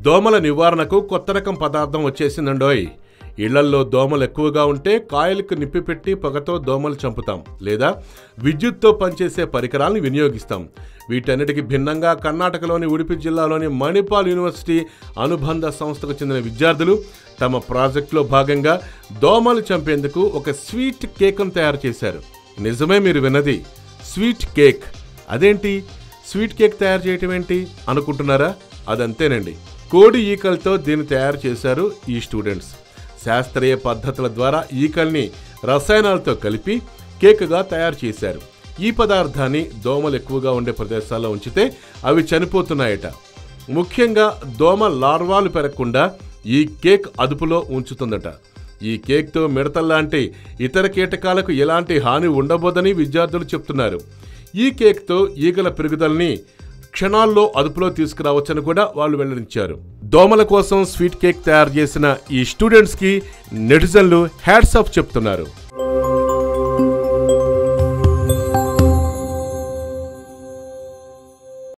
దోమల నివారణకు కొత్త రకం పదార్థం వచ్చేసిందండోయ్. ఇళ్లల్లో దోమలు ఎక్కువగా ఉంటే కాయలకు నిప్పి పెట్టి పొగతో దోమలు చంపుతాం, లేదా విద్యుత్తో పనిచేసే పరికరాలను వినియోగిస్తాం. వీటన్నిటికీ భిన్నంగా కర్ణాటకలోని ఉడిపి జిల్లాలోని మణిపాల్ యూనివర్సిటీ అనుబంధ సంస్థకు చెందిన విద్యార్థులు తమ ప్రాజెక్టులో భాగంగా దోమలు చంపేందుకు ఒక స్వీట్ కేక్ను తయారు చేశారు. నిజమే మీరు విన్నది, స్వీట్ కేక్. అదేంటి స్వీట్ కేక్ తయారు చేయటం ఏంటి అనుకుంటున్నారా? అదంతేనండి, కోడి ఈకలతో దీన్ని తయారు చేశారు ఈ స్టూడెంట్స్. శాస్త్రీయ పద్ధతుల ద్వారా ఈకల్ని రసాయనాలతో కలిపి కేక్గా తయారు చేశారు. ఈ పదార్థాన్ని దోమలు ఎక్కువగా ఉండే ప్రదేశాల్లో ఉంచితే అవి చనిపోతున్నాయట. ముఖ్యంగా దోమ లార్వాలు పెరగకుండా ఈ కేక్ అదుపులో ఉంచుతుందట. ఈ కేక్తో మిడతల్లాంటి ఇతర కీటకాలకు ఎలాంటి హాని ఉండబోదని విద్యార్థులు చెప్తున్నారు. ఈ కేక్తో ఈగల పెరుగుదలని క్షణాల్లో అదుపులో తీసుకురావచ్చని కూడా వాళ్ళు వెల్లడించారు. దోమల కోసం స్వీట్ కేక్ తయారు చేసిన ఈ స్టూడెంట్స్కి నెటిజన్లు హ్యాట్స్ ఆఫ్ చెప్తున్నారు.